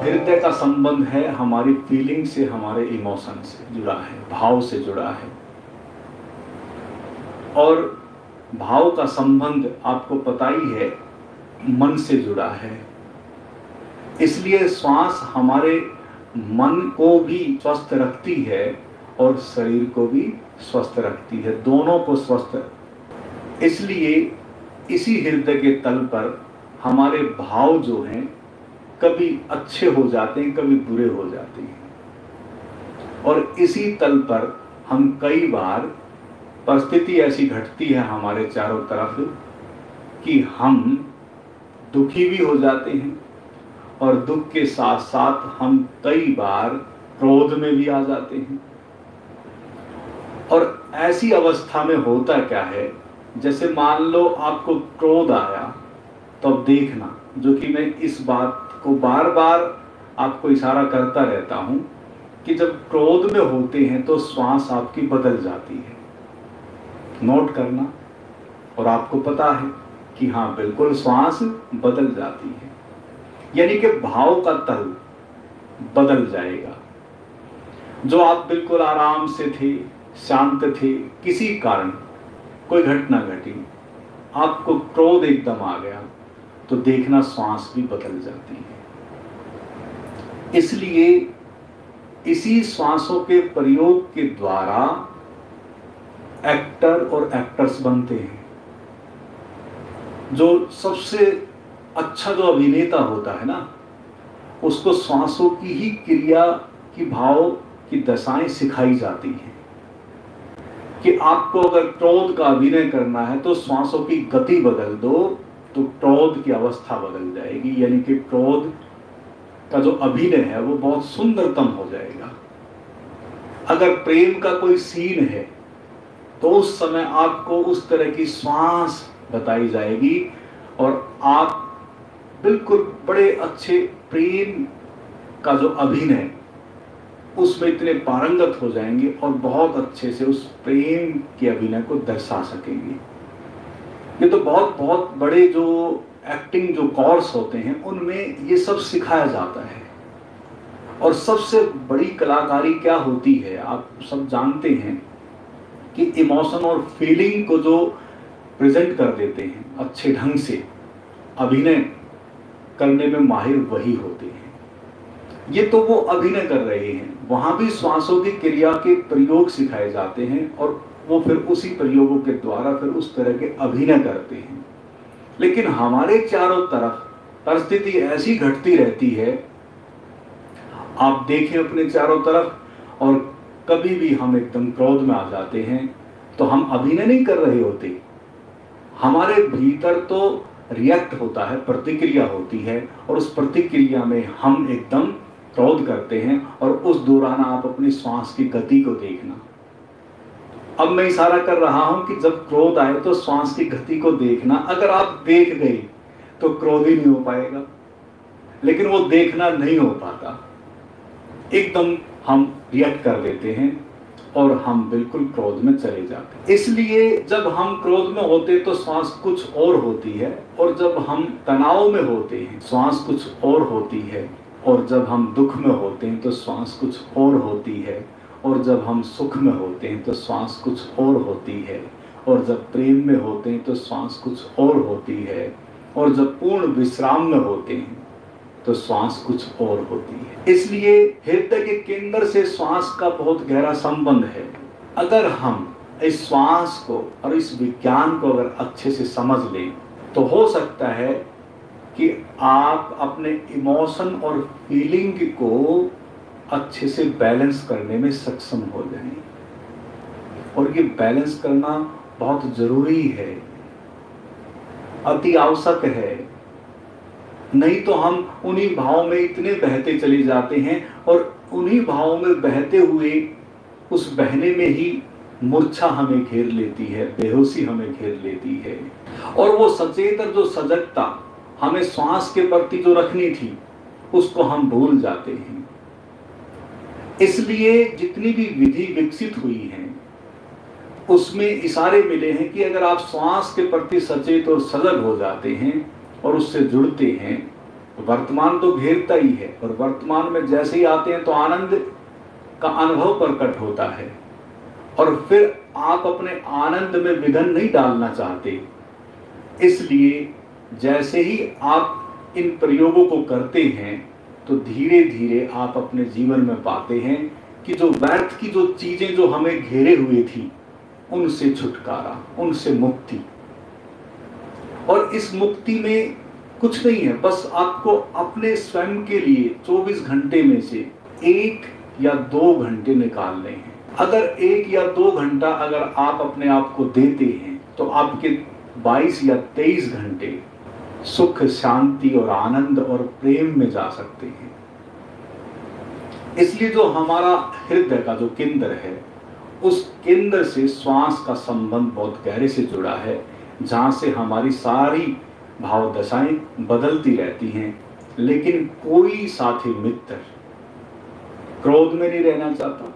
हृदय का संबंध है हमारी फीलिंग से, हमारे इमोशन से जुड़ा है, भाव से जुड़ा है। और भाव का संबंध आपको पता ही है मन से जुड़ा है। इसलिए श्वास हमारे मन को भी स्वस्थ रखती है और शरीर को भी स्वस्थ रखती है, दोनों को स्वस्थ। इसलिए इसी हृदय के तल पर हमारे भाव जो हैं कभी अच्छे हो जाते हैं, कभी बुरे हो जाते हैं। और इसी तल पर हम कई बार परिस्थिति ऐसी घटती है हमारे चारों तरफ कि हम दुखी भी हो जाते हैं, और दुख के साथ साथ हम कई बार क्रोध में भी आ जाते हैं। और ऐसी अवस्था में होता क्या है, जैसे मान लो आपको क्रोध आया, तो अब देखना, जो कि मैं इस बात को बार बार आपको इशारा करता रहता हूं कि जब क्रोध में होते हैं तो श्वास आपकी बदल जाती है। नोट करना, और आपको पता है कि हाँ बिल्कुल श्वास बदल जाती है, यानी कि भाव का तल बदल जाएगा। जो आप बिल्कुल आराम से थे, शांत थे, किसी कारण कोई घटना घटी, आपको क्रोध एकदम आ गया, तो देखना श्वास भी बदल जाती है। इसलिए इसी श्वासों के प्रयोग के द्वारा एक्टर और एक्टर्स बनते हैं। जो सबसे अच्छा जो अभिनेता होता है ना, उसको श्वासों की ही क्रिया की, भाव की दशाएं सिखाई जाती हैं कि आपको अगर क्रोध का अभिनय करना है तो श्वासों की गति बदल दो, तो क्रोध की अवस्था बदल जाएगी, यानी कि क्रोध का जो अभिनय है वो बहुत सुंदरतम हो जाएगा। अगर प्रेम का कोई सीन है तो उस समय आपको उस तरह की श्वास बताई जाएगी और आप बिल्कुल बड़े अच्छे प्रेम का जो अभिनय, उसमें इतने पारंगत हो जाएंगे और बहुत अच्छे से उस प्रेम के अभिनय को दर्शा सकेंगे। ये तो बहुत बहुत बड़े जो एक्टिंग जो कोर्स होते हैं उनमें ये सब सिखाया जाता है। और सबसे बड़ी कलाकारी क्या होती है, आप सब जानते हैं कि इमोशन और फीलिंग को जो प्रेजेंट कर देते हैं अच्छे ढंग से, अभिनय करने में माहिर वही होते हैं। ये तो वो अभिनय कर रहे हैं, वहां भी श्वासों की क्रिया के प्रयोग सिखाए जाते हैं और वो फिर उसी प्रयोगों के द्वारा फिर उस तरह के अभिनय करते हैं। लेकिन हमारे चारों तरफ परिस्थिति ऐसी घटती रहती है, आप देखें अपने चारों तरफ, और कभी भी हम एकदम क्रोध में आ जाते हैं तो हम अभिनय नहीं कर रहे होते, हमारे भीतर तो रिएक्ट होता है, प्रतिक्रिया होती है, और उस प्रतिक्रिया में हम एकदम क्रोध करते हैं। और उस दौरान आप अपनी श्वास की गति को देखना। अब मैं इशारा कर रहा हूं कि जब क्रोध आए तो श्वास की गति को देखना। अगर आप देख गए तो क्रोध ही नहीं हो पाएगा, लेकिन वो देखना नहीं हो पाता, एकदम हम रिएक्ट कर देते हैं और हम बिल्कुल क्रोध में चले जाते हैं। इसलिए जब हम क्रोध में होते तो श्वास कुछ और होती है, और जब हम तनाव में होते हैं श्वास कुछ और होती है, और जब हम दुख में होते हैं तो श्वास कुछ और होती है, और जब हम सुख में होते हैं तो श्वास कुछ और होती है, और जब प्रेम में होते हैं तो श्वास कुछ और होती है, और जब पूर्ण विश्राम में होते हैं तो श्वास कुछ और होती है। इसलिए हृदय के केंद्र से श्वास का बहुत गहरा संबंध है। अगर हम इस श्वास को और इस विज्ञान को अगर अच्छे से समझ लें तो हो सकता है कि आप अपने इमोशन और फीलिंग को अच्छे से बैलेंस करने में सक्षम हो जाएं। और ये बैलेंस करना बहुत जरूरी है, अति आवश्यक है। नहीं तो हम उन्हीं भावों में इतने बहते चले जाते हैं, और उन्हीं भावों में बहते हुए उस बहने में ही मूर्छा हमें घेर लेती है, बेहोशी हमें घेर लेती है। और वो सचेत जो सजगता हमें श्वास के प्रति जो रखनी थी उसको हम भूल जाते हैं। इसलिए जितनी भी विधि विकसित हुई हैं उसमें इशारे मिले हैं कि अगर आप श्वास के प्रति सचेत और सजग हो जाते हैं और उससे जुड़ते हैं वर्तमान तो घेरता ही है, और वर्तमान में जैसे ही आते हैं तो आनंद का अनुभव प्रकट होता है, और फिर आप अपने आनंद में विघन नहीं डालना चाहते। इसलिए जैसे ही आप इन प्रयोगों को करते हैं तो धीरे धीरे आप अपने जीवन में पाते हैं कि जो व्यर्थ की जो चीजें जो हमें घेरे हुए थी, उनसे छुटकारा, उनसे मुक्ति। और इस मुक्ति में कुछ नहीं है, बस आपको अपने स्वयं के लिए 24 घंटे में से 1 या 2 घंटे निकालने हैं। अगर 1 या 2 घंटा अगर आप अपने आप को देते हैं तो आपके 22 या 23 घंटे सुख, शांति और आनंद और प्रेम में जा सकते हैं। इसलिए जो हमारा हृदय का जो केंद्र है, उस केंद्र से श्वास का संबंध बहुत गहरे से जुड़ा है, जहां से हमारी सारी भाव दशाएं बदलती रहती हैं। लेकिन कोई साथी मित्र क्रोध में नहीं रहना चाहता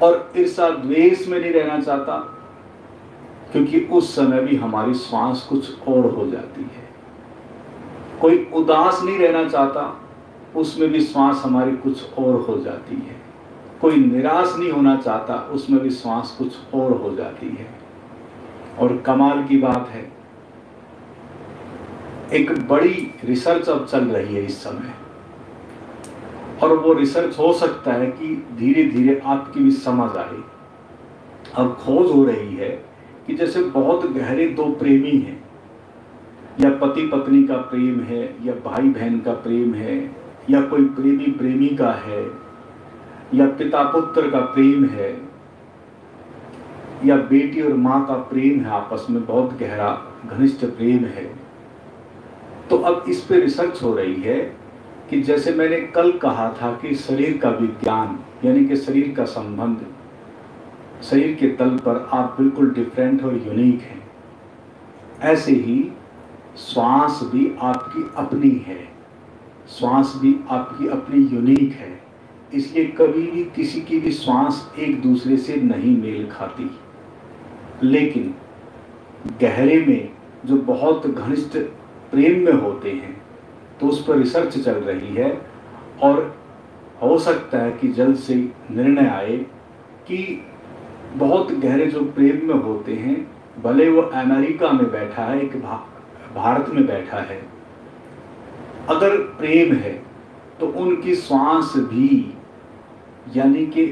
और ईर्ष्या द्वेष में नहीं रहना चाहता, क्योंकि उस समय भी हमारी श्वास कुछ और हो जाती है। कोई उदास नहीं रहना चाहता, उसमें भी श्वास हमारी कुछ और हो जाती है। कोई निराश नहीं होना चाहता, उसमें भी श्वास कुछ और हो जाती है। और कमाल की बात है, एक बड़ी रिसर्च अब चल रही है इस समय, और वो रिसर्च हो सकता है कि धीरे धीरे आपकी भी समझ आए। अब खोज हो रही है कि जैसे बहुत गहरे 2 प्रेमी हैं, या पति पत्नी का प्रेम है, या भाई बहन का प्रेम है, या कोई प्रेमी प्रेमिका है, या पिता पुत्र का प्रेम है, या बेटी और माँ का प्रेम है, आपस में बहुत गहरा घनिष्ठ प्रेम है। तो अब इस पे रिसर्च हो रही है कि जैसे मैंने कल कहा था कि शरीर का विज्ञान, यानी कि शरीर का संबंध, शरीर के तल पर आप बिल्कुल डिफरेंट और यूनिक हैं, ऐसे ही श्वास भी आपकी अपनी है, श्वास भी आपकी अपनी यूनिक है। इसलिए कभी भी किसी की भी श्वास एक दूसरे से नहीं मेल खाती। लेकिन गहरे में जो बहुत घनिष्ठ प्रेम में होते हैं, तो उस पर रिसर्च चल रही है, और हो सकता है कि जल्द से निर्णय आए कि बहुत गहरे जो प्रेम में होते हैं, भले वो अमेरिका में बैठा है, एक भारत में बैठा है, अगर प्रेम है तो उनकी श्वास भी, यानी कि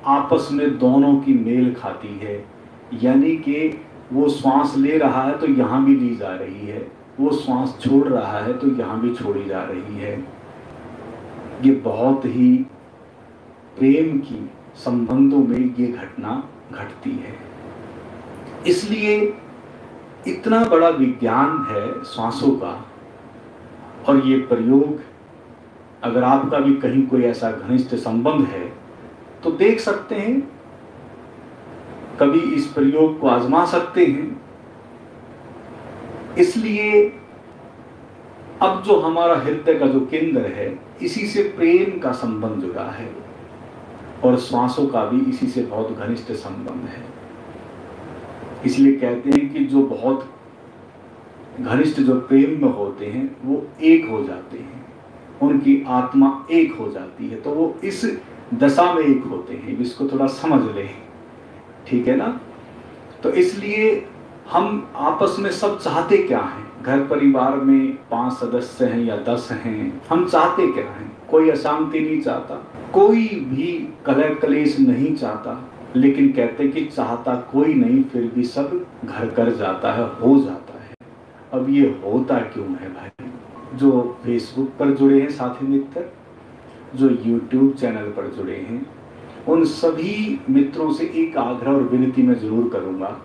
आपस में दोनों की मेल खाती है। यानी कि वो श्वास ले रहा है तो यहाँ भी ली जा रही है, वो श्वास छोड़ रहा है तो यहाँ भी छोड़ी जा रही है। ये बहुत ही प्रेम की संबंधों में ये घटना घटती है। इसलिए इतना बड़ा विज्ञान है श्वासों का, और ये प्रयोग अगर आपका भी कहीं कोई ऐसा घनिष्ठ संबंध है तो देख सकते हैं, कभी इस प्रयोग को आजमा सकते हैं। इसलिए अब जो हमारा हृदय का जो केंद्र है, इसी से प्रेम का संबंध जुड़ा है, और श्वासों का भी इसी से बहुत घनिष्ठ संबंध है। इसलिए कहते हैं कि जो बहुत घनिष्ठ जो प्रेम में होते हैं वो एक हो जाते हैं, उनकी आत्मा एक हो जाती है, तो वो इस दशा में एक होते हैं। इसको थोड़ा समझ लें, ठीक है ना। तो इसलिए हम आपस में सब चाहते क्या हैं? घर परिवार में 5 सदस्य हैं या 10 हैं, हम चाहते क्या हैं? कोई अशांति नहीं चाहता, कोई भी कलह कलेश नहीं चाहता, लेकिन कहते कि चाहता कोई नहीं, फिर भी सब घर कर जाता है, हो जाता है। अब ये होता क्यों है भाई? जो फेसबुक पर जुड़े हैं साथी मित्र, जो यूट्यूब चैनल पर जुड़े हैं, उन सभी मित्रों से एक आग्रह और विनती मैं जरूर करूंगा,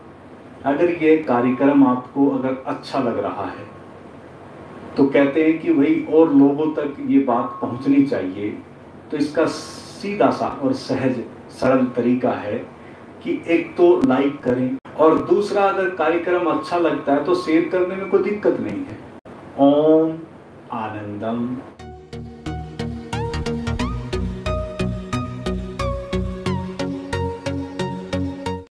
अगर ये कार्यक्रम आपको अगर अच्छा लग रहा है तो कहते हैं कि भाई और लोगों तक ये बात पहुंचनी चाहिए, तो इसका सीधा सा और सहज सरल तरीका है कि एक तो लाइक करें, और दूसरा अगर कार्यक्रम अच्छा लगता है तो शेयर करने में कोई दिक्कत नहीं है। ओम आनंदम।